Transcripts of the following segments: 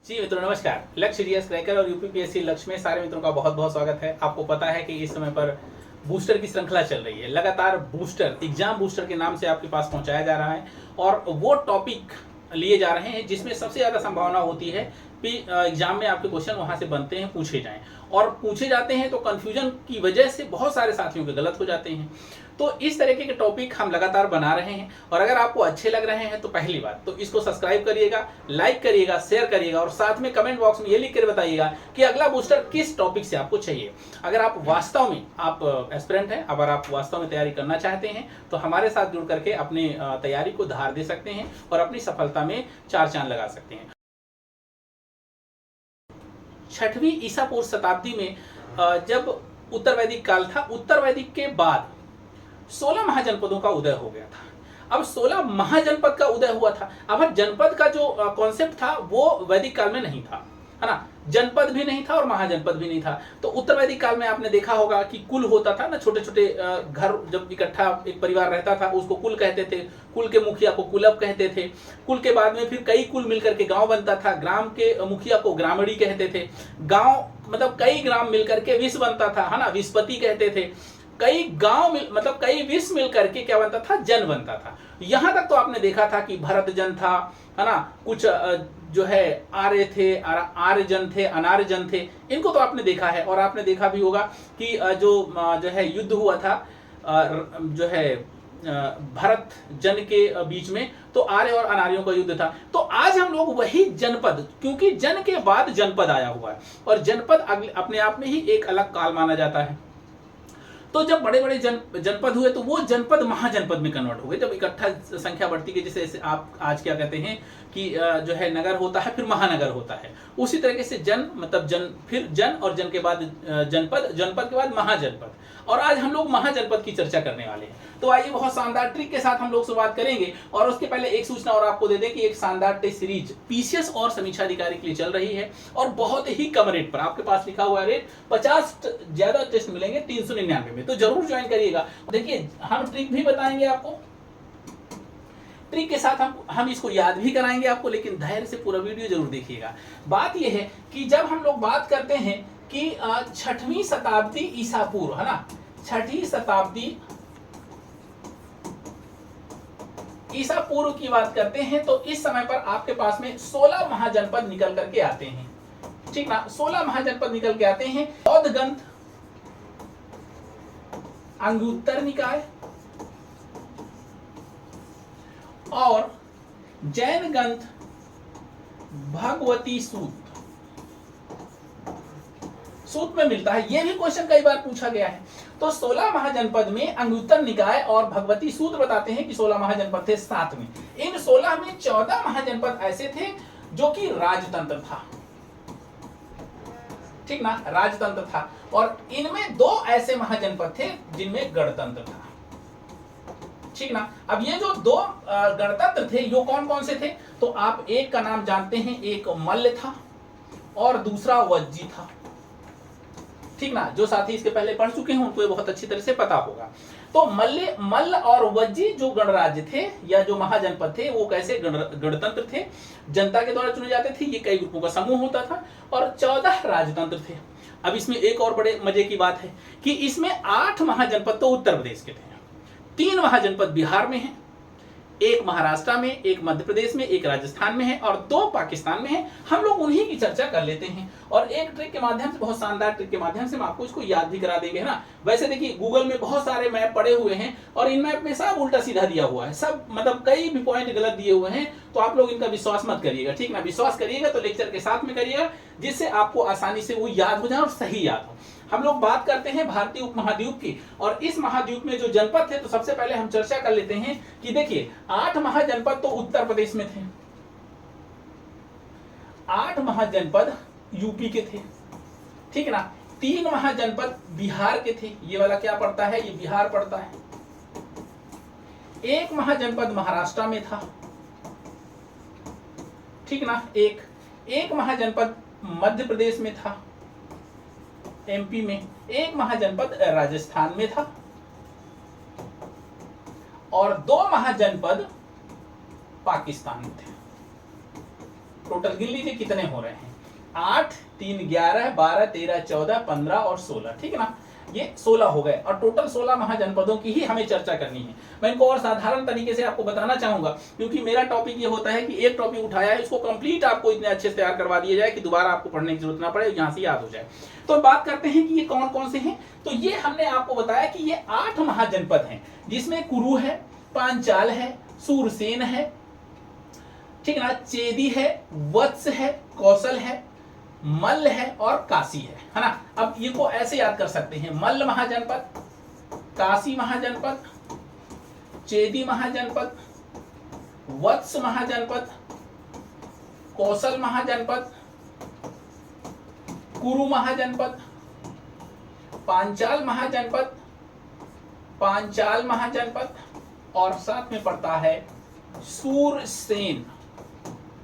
जी मित्रों नमस्कार। लक्ष्य जीएस क्रैकर और यूपीपीएससी लक्ष्य में सारे मित्रों का बहुत बहुत स्वागत है। आपको पता है कि इस समय पर बूस्टर की श्रृंखला चल रही है। लगातार बूस्टर एग्जाम बूस्टर के नाम से आपके पास पहुंचाया जा रहा है और वो टॉपिक लिए जा रहे हैं जिसमें सबसे ज़्यादा संभावना होती है कि एग्जाम में आपके क्वेश्चन वहां से बनते हैं, पूछे जाएं और पूछे जाते हैं तो कंफ्यूजन की वजह से बहुत सारे साथियों के गलत हो जाते हैं। तो इस तरीके के टॉपिक हम लगातार बना रहे हैं और अगर आपको अच्छे लग रहे हैं तो पहली बात तो इसको सब्सक्राइब करिएगा, लाइक करिएगा, शेयर करिएगा और साथ में कमेंट बॉक्स में ये लिख कर बताइएगा कि अगला बूस्टर किस टॉपिक से आपको चाहिए। अगर आप वास्तव में आप एस्पिरेंट हैं, अगर आप वास्तव में तैयारी करना चाहते हैं तो हमारे साथ जुड़ करके अपनी तैयारी को धार दे सकते हैं और अपनी सफलता में चार चांद लगा सकते हैं। 6वीं ईसा पूर्व शताब्दी में जब उत्तर वैदिक काल था, उत्तर वैदिक के बाद 16 महाजनपदों का उदय हो गया था। अब 16 महाजनपद का उदय हुआ था। अब जनपद का जो कॉन्सेप्ट था वो वैदिक काल में नहीं था, है ना। जनपद भी नहीं था और महाजनपद भी नहीं था। तो उत्तर वैदिक काल में आपने देखा होगा कि कुल होता था ना, छोटे छोटे घर जब इकट्ठा एक परिवार रहता था उसको कुल कहते थे। कुल के मुखिया को कुलप कहते थे। कुल के बाद में फिर कई कुल मिलकर के गांव बनता था। ग्राम के मुखिया को ग्रामणी कहते थे। गांव मतलब कई ग्राम मिलकर के विश्व बनता था, है ना, विश्वपति कहते थे। कई गांव मतलब कई विश्व मिल करके क्या बनता था, जन बनता था। यहां तक तो आपने देखा था कि भरत जन था, है ना, कुछ जो है आर्य थे, आर्य जन थे, अनार्य जन थे। इनको तो आपने देखा है और आपने देखा भी होगा कि जो है युद्ध हुआ था जो है भरत जन के बीच में, तो आर्य और अनार्यों का युद्ध था। तो आज हम लोग वही जनपद, क्योंकि जन के बाद जनपद आया हुआ है और जनपद अपने आप में ही एक अलग काल माना जाता है। तो जब बड़े बड़े जनपद हुए तो वो जनपद महाजनपद में कन्वर्ट हो गए। जब इकट्ठा संख्या बढ़ती गई, जैसे आप आज क्या कहते हैं कि जो है नगर होता है, फिर महानगर होता है, उसी तरीके से जन मतलब जन, फिर जन और जन के बाद जनपद, जनपद के बाद महाजनपद। और आज हम लोग महाजनपद की चर्चा करने वाले हैं। तो आइए बहुत शानदार ट्रिक के साथ हम लोग शुरुआत करेंगे। और उसके पहले एक सूचना और आपको दे दें कि एक शानदार टेस्ट सीरीज पीसीएस और समीक्षा अधिकारी के लिए चल रही है और बहुत ही कम रेट पर। आपके पास लिखा हुआ रेट 50 ज्यादा टेस्ट मिलेंगे 399 में, तो जरूर ज्वाइन करिएगा। देखिए हम ट्रिक भी बताएंगे आपको, ट्रिक के साथ हम इसको याद भी कराएंगे आपको, लेकिन धैर्य से पूरा वीडियो जरूर देखिएगा। बात यह है कि जब हम लोग बात करते हैं कि 6वीं शताब्दी ईसा पूर्व, है ना, 6वीं शताब्दी ईसा पूर्व की बात करते हैं तो इस समय पर आपके पास में 16 महाजनपद निकल करके आते हैं, ठीक ना। 16 महाजनपद निकल के आते हैं। बौद्ध ग्रंथ अंगुत्तर निकाय और जैन ग्रंथ भगवती सूत में मिलता है। यह भी क्वेश्चन कई बार पूछा गया है। तो 16 महाजनपद में अंगुत्तर निकाय और भगवती सूत्र बताते हैं कि 16 महाजनपद थे। 7 में इन 16 में 14 महाजनपद ऐसे थे जो कि राजतंत्र था, ठीक ना, राजतंत्र था। और इनमें 2 ऐसे महाजनपद थे जिनमें गणतंत्र था, ठीक ना। अब ये जो 2 गणतंत्र थे यो कौन कौन से थे, तो आप एक का नाम जानते हैं, एक मल्ल था और दूसरा वज्जी था, ठीक ना। जो साथी इसके पहले पढ़ चुके हैं उनको ये बहुत अच्छी तरह से पता होगा। तो मल्ल और वज्जी जो गणराज्य थे या जो महाजनपद थे वो कैसे गणतंत्र थे, जनता के द्वारा चुने जाते थे। ये कई ग्रुपों का समूह होता था और 14 राजतंत्र थे। अब इसमें एक और बड़े मजे की बात है कि इसमें 8 महाजनपद तो उत्तर प्रदेश के थे, 3 महाजनपद बिहार में हैं, एक महाराष्ट्र में, एक मध्य प्रदेश में, एक राजस्थान में है और 2 पाकिस्तान में है। हम लोग उन्हीं की चर्चा कर लेते हैं और एक ट्रिक के माध्यम से, बहुत शानदार ट्रिक के माध्यम से हम आपको इसको याद भी करा देंगे, है ना। वैसे देखिए गूगल में बहुत सारे मैप पड़े हुए हैं और इन मैप में सब उल्टा सीधा दिया हुआ है, सब मतलब कई भी पॉइंट गलत दिए हुए हैं। तो आप लोग इनका विश्वास मत करिएगा, ठीक ना। विश्वास करिएगा तो लेक्चर के साथ में करिएगा, जिससे आपको आसानी से वो याद हो जाए और सही याद हो। हम लोग बात करते हैं भारतीय उपमहाद्वीप की और इस महाद्वीप में जो जनपद थे तो सबसे पहले हम चर्चा कर लेते हैं कि देखिए 8 महाजनपद तो उत्तर प्रदेश में थे, 8 महाजनपद यूपी के थे, ठीक ना। 3 महाजनपद बिहार के थे, ये वाला क्या पड़ता है, ये बिहार पड़ता है। 1 महाजनपद महाराष्ट्र में था, ठीक ना। एक महाजनपद मध्य प्रदेश में था, एमपी में। 1 महाजनपद राजस्थान में था और 2 महाजनपद पाकिस्तान में थे। टोटल गिन लीजिए कितने हो रहे हैं, 8 3 11 12 13 14 15 और 16, ठीक है ना, ये 16 हो गए और टोटल 16 महाजनपदों की ही हमें चर्चा करनी है। मैं इनको और साधारण तरीके से आपको बताना चाहूंगा, क्योंकि मेरा टॉपिक ये होता है कि एक टॉपिक उठाया है, इसको कंप्लीट आपको इतने अच्छे से तैयार करवा दिया जाए कि दोबारा आपको पढ़ने की जरूरत ना पड़े, यहाँ से याद हो जाए। तो बात करते हैं कि ये कौन कौन से हैं। तो ये हमने आपको बताया कि ये 8 महाजनपद हैं, जिसमें कुरु है, पांचाल है, सूरसेन है, ठीक ना, चेदी है, वत्स है, कौशल है, मल्ल है और काशी है ना। अब ये को ऐसे याद कर सकते हैं, मल्ल महाजनपद, काशी महाजनपद, चेदी महाजनपद, वत्स महाजनपद, कौशल महाजनपद, कुरु महाजनपद, पांचाल महाजनपद, पांचाल महाजनपद और साथ में पड़ता है सूरसेन,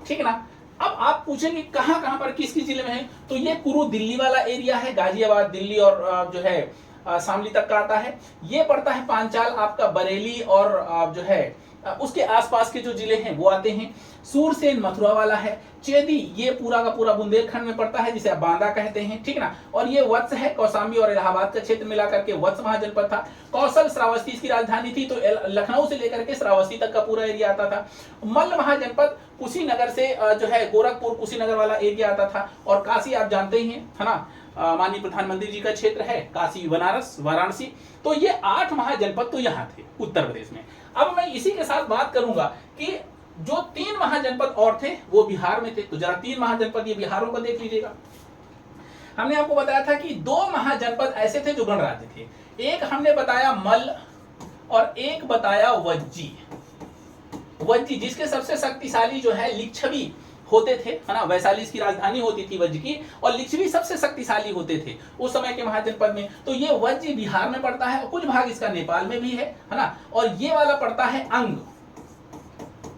ठीक है ना। अब आप पूछेंगे कहां कहां पर किस किस जिले में है, तो ये कुरु दिल्ली वाला एरिया है, गाजियाबाद दिल्ली और जो है शामली तक का आता है। ये पड़ता है पांचाल आपका बरेली और जो है उसके आसपास के जो जिले हैं वो आते हैं। सूरसेन मथुरा वाला है। चेदी ये पूरा का पूरा बुंदेलखंड में पड़ता है, जिसे आप बांदा कहते हैं, ठीक ना। और ये वत्स है, कौशाम्बी और इलाहाबाद का क्षेत्र मिला करके वत्स महाजनपद था। कौशल श्रावस्ती इसकी राजधानी थी, तो लखनऊ से लेकर के श्रावस्ती तक का पूरा एरिया आता था। मल्ल महाजनपद कुशीनगर से जो है गोरखपुर कुशीनगर वाला एरिया आता था। और काशी आप जानते ही हैं, है ना, माननीय प्रधानमंत्री जी का क्षेत्र है काशी, बनारस, वाराणसी। तो ये 8 महाजनपद तो यहाँ थे उत्तर प्रदेश में। अब मैं इसी के साथ बात करूंगा कि जो 3 महाजनपद और थे वो बिहार में थे। तो जरा 3 महाजनपद ये बिहारों को देख लीजिएगा। हमने आपको बताया था कि 2 महाजनपद ऐसे थे जो गणराज्य थे। एक हमने बताया मल्ल और एक बताया वज्जी। वज्जी जिसके सबसे शक्तिशाली जो है लिच्छवी होते थे, है ना, वैशाली इसकी राजधानी होती थी वज्ज की, और लिच्छवी सबसे शक्तिशाली होते थे उस समय के महाजनपद में। तो ये वज्ज बिहार में पड़ता है और कुछ भाग इसका नेपाल में भी है ना। और ये वाला पड़ता है अंग,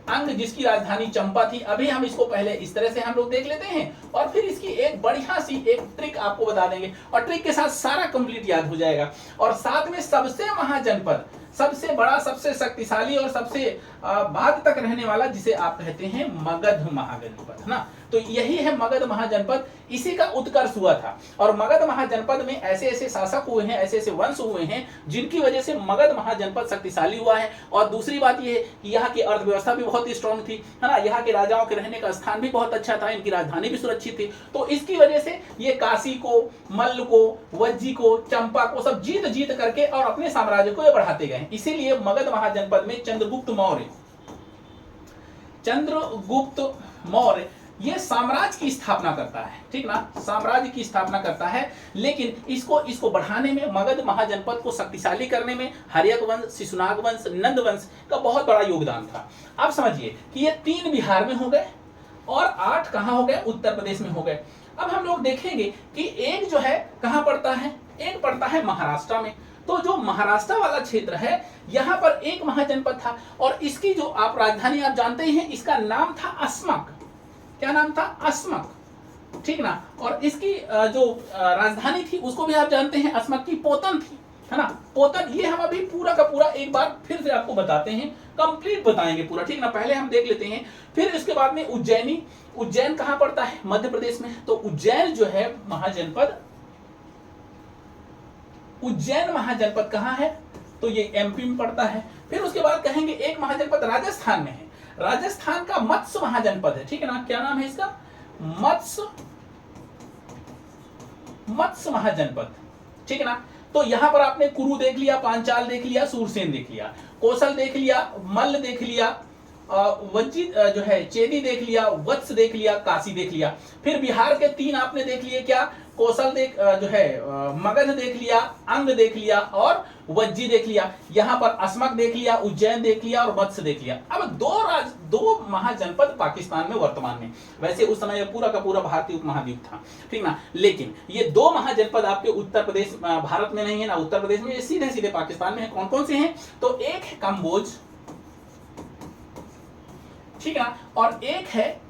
अंग जिसकी राजधानी चंपा थी। अभी हम इसको पहले इस तरह से हम लोग देख लेते हैं और फिर इसकी एक बढ़िया सी एक ट्रिक आपको बता देंगे, और ट्रिक के साथ सारा कंप्लीट याद हो जाएगा। और साथ में सबसे महाजनपद, सबसे बड़ा, सबसे शक्तिशाली और सबसे बाद तक रहने वाला, जिसे आप कहते हैं मगध महाजनपद, है ना। तो यही है मगध महाजनपद, इसी का उत्कर्ष हुआ था। और मगध महाजनपद में ऐसे ऐसे शासक हुए हैं, ऐसे ऐसे वंश हुए हैं जिनकी वजह से मगध महाजनपद शक्तिशाली हुआ है। और दूसरी बात यह है कि यहाँ की अर्थव्यवस्था भी बहुत ही स्ट्रांग थी, है ना। यहाँ के राजाओं के रहने का स्थान भी बहुत अच्छा था, इनकी राजधानी भी सुरक्षित थी। तो इसकी वजह से ये काशी को, मल्ल को, वज्जी को, चंपा को सब जीत जीत करके और अपने साम्राज्य को बढ़ाते गए। इसीलिए मगध महाजनपद में चंद्रगुप्त मौर्य ये साम्राज्य की स्थापना करता है, ठीक ना, साम्राज्य की स्थापना करता है। लेकिन इसको बढ़ाने में, मगध महाजनपद को शक्तिशाली करने में हर्यक वंश, शिशुनाग वंश, नंद वंश का बहुत बड़ा योगदान था। अब समझिए कि ये 3 बिहार में हो गए और 8 कहां हो गए, उत्तर प्रदेश में हो गए। अब हम लोग देखेंगे कि एक जो है कहां पड़ता है, एक पड़ता है महाराष्ट्र में। तो जो महाराष्ट्र वाला क्षेत्र है, यहां पर एक महाजनपद था और इसकी जो आप राजधानी आप जानते हैं, इसका नाम था अस्मक। क्या नाम था? अस्मक, ठीक ना। और इसकी जो राजधानी थी उसको भी आप जानते हैं, अस्मक की पोतन थी, है ना, पोतन। ये हम अभी पूरा का पूरा एक बार फिर से आपको बताते हैं, कंप्लीट बताएंगे पूरा, ठीक ना। पहले हम देख लेते हैं, फिर इसके बाद में उज्जैनी। उज्जैन कहां पड़ता है? मध्य प्रदेश में। तो उज्जैन जो है महाजनपद, उज्जैन महाजनपद कहां है? तो ये एमपी में पड़ता है। फिर उसके बाद कहेंगे एक महाजनपद राजस्थान में है। राजस्थान का मत्स्य महाजनपद है, ठीक है ना। क्या नाम है इसका? मत्स्य महाजनपद, ठीक है ना। तो यहां पर आपने कुरु देख लिया, पांचाल देख लिया, सूरसेन देख लिया, कौशल देख लिया, मल्ल देख लिया, वज्जी जो है चेदी देख लिया, वत्स देख लिया, काशी देख लिया। फिर बिहार के 3 आपने देख लिए, क्या? कौशल जो है मगध देख लिया, अंग देख लिया और वज्जी देख लिया। यहां पर अस्मक देख लिया, उज्जैन देख लिया और वत्स देख लिया। अब 2 महाजनपद पाकिस्तान में वर्तमान में। वैसे उस समय पूरा का पूरा भारतीय उपमहाद्वीप था, ठीक ना। लेकिन ये 2 महाजनपद आपके उत्तर प्रदेश, भारत में नहीं है ना, उत्तर प्रदेश में, ये सीधे सीधे पाकिस्तान में है। कौन कौन से हैं? तो एक है कम्बोज, ठीक है, और एक है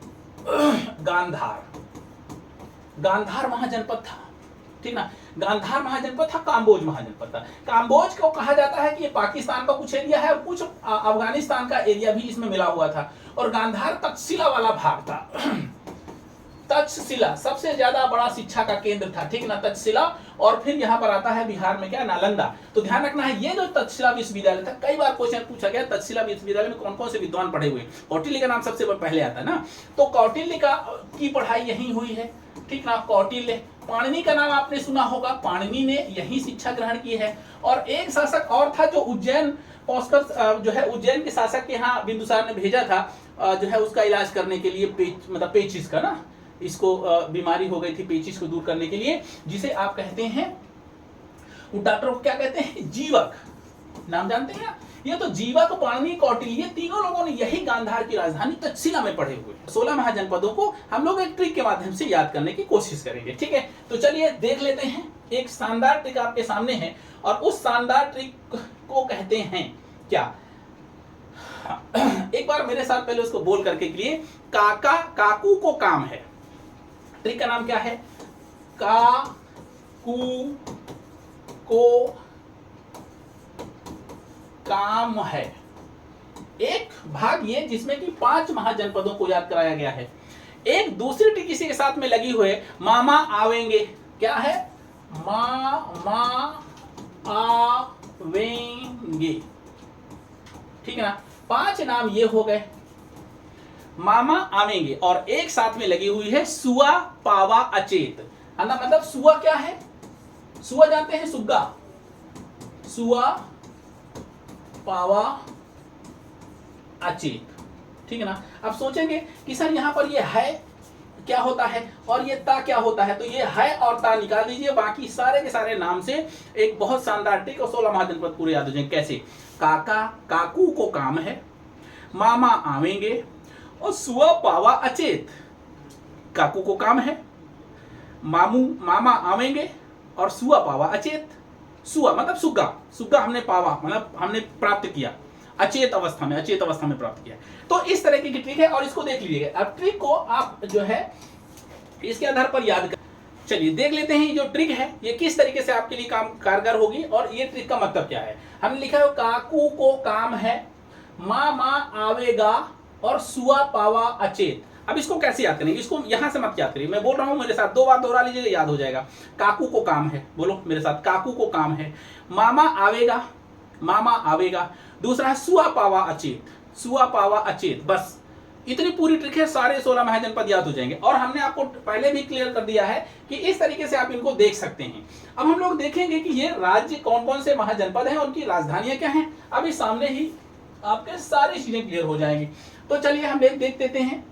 गांधार। गांधार महाजनपद था, ठीक ना। गांधार महाजनपद था, काम्बोज महाजनपद था। काम्बोज को कहा जाता है कि ये पाकिस्तान का कुछ एरिया है और कुछ अफगानिस्तान का एरिया भी इसमें मिला हुआ था। और गांधार तक्षशिला वाला भाग था। तक्षशिला सबसे ज्यादा बड़ा शिक्षा का केंद्र था, ठीक ना, तक्षशिला। और फिर यहाँ पर आता है बिहार में क्या, नालंदा। तो ध्यान रखना है, ये जो तक्षशिला विश्वविद्यालय था, कई बार क्वेश्चन पूछा गया तक्षशिला विश्वविद्यालय में कौन कौन से विद्वान पढ़े हुए। कौटिल्य का नाम सबसे पहले आता है ना, तो कौटिल्य की पढ़ाई यहीं हुई है, ठीक ना, कौटिल्य। पाणिनि का नाम आपने सुना होगा, पाणिनि ने यही शिक्षा ग्रहण की है। और एक शासक और था जो उज्जैन पहुंचकर जो है उज्जैन के शासक के यहाँ बिंदुसार ने भेजा था जो है उसका इलाज करने के लिए, मतलब पेचिस का ना, इसको बीमारी हो गई थी पेचिस को दूर करने के लिए, जिसे आप कहते हैं, वो डॉक्टर को क्या कहते हैं, जीवक, नाम जानते हैं। ये तो जीवक, पाणिनि, कौटिल्य, ये तीनों लोगों ने यही गांधार की राजधानी तक्षशिला में पढ़े हुए। 16 महाजनपदों को हम लोग एक ट्रिक के माध्यम से याद करने की कोशिश करेंगे, ठीक है। तो चलिए देख लेते हैं, एक शानदार ट्रिक आपके सामने है, और उस शानदार ट्रिक को कहते हैं क्या, एक बार मेरे साथ पहले उसको बोल करके के लिए, काका काकू को काम है। ट्रिक का नाम क्या है, काकू को काम है। एक भाग ये जिसमें कि 5 महाजनपदों को याद कराया गया है। एक दूसरी ट्रिक इसी के साथ में लगी हुई, मामा आवेंगे। क्या है, मामा आवेंगे, ठीक है ना। 5 नाम ये हो गए, मामा आवेंगे, और एक साथ में लगी हुई है सुआ पावा अचेत, है ना। मतलब सुआ क्या है, सुआ जानते हैं, सुग्गा, सुआ पावा अचेत, ठीक है ना। अब सोचेंगे कि सर यहां पर ये है क्या होता है और ये ता क्या होता है, तो ये है और ता निकाल दीजिए, बाकी सारे के सारे नाम से एक बहुत शानदार ट्रिक, और 16 महाजनपद पूरे याद हो जाएंगे। कैसे, काका काकू को काम है, मामा आवेंगे, और सुआ पावा अचेत। काकू को काम है, मामा आवेंगे, और सुआ पावा अचेत। सुआ मतलब सुग्गा, सुग्गा हमने पावा मतलब हमने प्राप्त किया, अचेत अवस्था में प्राप्त किया। तो इस तरह की ट्रिक है, और इसको देख लीजिएगा। अब ट्रिक को आप जो है इसके आधार पर याद कर, चलिए देख लेते हैं जो ट्रिक है ये किस तरीके से आपके लिए काम कारगर होगी, और ये ट्रिक का मतलब क्या है। हमने लिखा है काकू को काम है, मामा आवेगा, और सुआ पावा अचेत। अब इसको कैसे याद करेंगे, इसको यहां से मत याद करिए, मैं बोल रहा हूं मेरे साथ 2 बार दोहरा लीजिएगा, याद हो जाएगा। काकू को काम है, बोलो मेरे साथ, काकू को काम है, मामा आवेगा, दूसरा है सुआ पावा अचेत, बस इतनी पूरी ट्रिक है, सारे 16 महाजनपद याद हो जाएंगे। और हमने आपको पहले भी क्लियर कर दिया है कि इस तरीके से आप इनको देख सकते हैं। अब हम लोग देखेंगे कि ये राज्य कौन कौन से महाजनपद हैं, उनकी राजधानियां क्या हैं। अभी सामने ही आपके सारी चीजें क्लियर हो जाएंगी। तो चलिए हम देख देते हैं।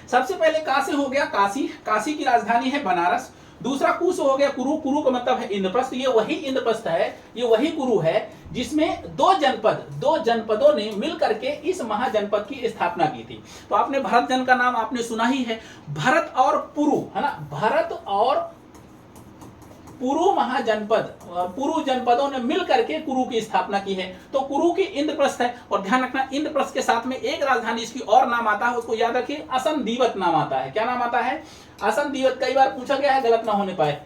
सबसे पहले का से हो गया काशी की राजधानी है बनारस। दूसरा कु से हो गया कुरु का मतलब है इंद्रप्रस्थ, ये वही इंद्रप्रस्थ है, ये वही कुरु है जिसमें 2 जनपदों ने मिलकर के इस महाजनपद की स्थापना की थी। तो आपने भरत जन का नाम आपने सुना ही है, भरत और पुरु, है ना, भरत और पुरु महाजनपद, पुरु जनपदों ने मिलकर के कुरु की स्थापना की है। तो कुरु की इंद्रप्रस्थ है, और ध्यान रखना इंद्रप्रस्थ के साथ में एक राजधानी इसकी और नाम आता है, उसको याद रखिए, असनदीवत नाम आता है। क्या नाम आता है, असनदीवत। कई बार पूछा गया है, गलत ना होने पाए,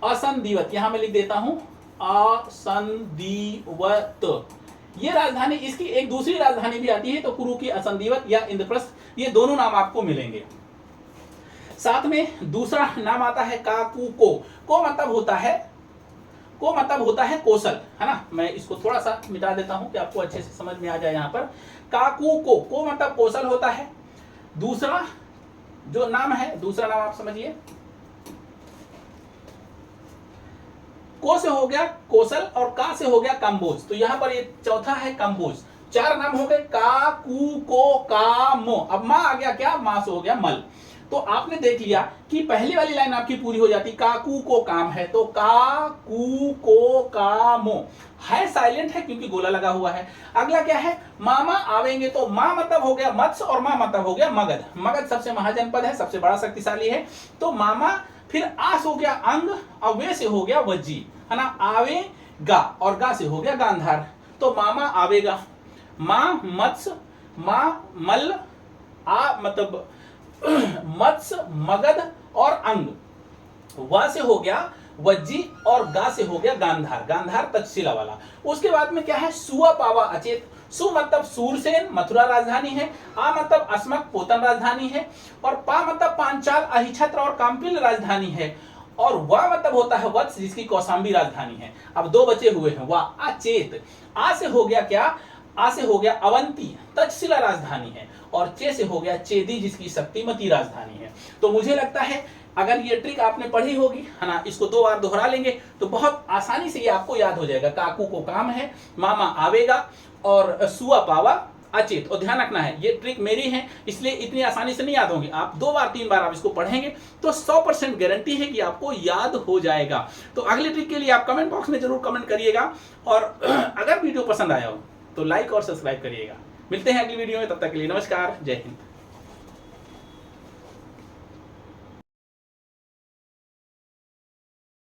असनदीवत, यहां मैं लिख देता हूं असनदीवत। ये राजधानी, इसकी एक दूसरी राजधानी भी आती है, तो कुरु की असनदीवत या इंद्रप्रस्थ, ये दोनों नाम आपको मिलेंगे। साथ में दूसरा नाम आता है काकू को मतलब होता है कौशल, है ना। मैं इसको थोड़ा सा मिटा देता हूं कि आपको अच्छे से समझ में आ जाए। यहां पर काकू को मतलब कौशल होता है। दूसरा जो नाम है, दूसरा नाम आप समझिए, को से हो गया कौशल और का से हो गया कंबोज। तो यहां पर ये चौथा है कंबोज। 4 नाम हो गए, का, कू, को, का, मो। अब मां आ गया क्या, मां से हो गया मल। तो आपने देख लिया कि पहली वाली लाइन आपकी पूरी हो जाती, काकू को काम है, तो काकू को कामो है, साइलेंट है क्योंकि गोला लगा हुआ है। अगला क्या है, मामा आवेंगे, तो मां मतलब हो गया मत्स्य और मां मतलब हो गया मगध। मगध सबसे महाजनपद है, सबसे बड़ा शक्तिशाली है, तो मामा। फिर आस हो गया अंग, और वे से हो गया वज्जी, है ना, आवेगा, और गा से हो गया गांधार। तो मामा आवेगा, मां मत्स्य, मां मल्ल, आ मतलब मत्स्य, मगध और अंग, वा से हो गया वज्जी, और गा से हो गया गांधार। गांधार तक्षशिला वाला। उसके बाद में क्या है, सुआ पावा अचेत। सु मतलब सूरसेन मथुरा राजधानी है, आ मतलब अस्मक पोतन राजधानी है, और पा मतलब पांचाल अहिछत्र और काम्पिल राजधानी है, और वा मतलब होता है वत्स जिसकी कौशाम्बी राजधानी है। अब दो बचे हुए हैं, वा अचेत। आ से हो गया क्या, आ से हो गया अवंती तक्षशिला राजधानी है, और चे से हो गया चेदी जिसकी शक्तिमती राजधानी है। तो मुझे लगता है अगर ये ट्रिक आपने पढ़ी होगी है ना, इसको 2 बार दोहरा लेंगे तो बहुत आसानी से ये आपको याद हो जाएगा। काकू को काम है, मामा आवेगा, और सुआ पावा अचेत। और ध्यान रखना है ये ट्रिक मेरी है इसलिए इतनी आसानी से नहीं याद होंगी, आप 2 बार 3 बार आप इसको पढ़ेंगे तो 100% गारंटी है कि आपको याद हो जाएगा। तो अगली ट्रिक के लिए आप कमेंट बॉक्स में जरूर कमेंट करिएगा, और अगर वीडियो पसंद आया हो तो लाइक और सब्सक्राइब करिएगा। मिलते हैं अगली वीडियो में, तब तक के लिए नमस्कार, जय हिंद।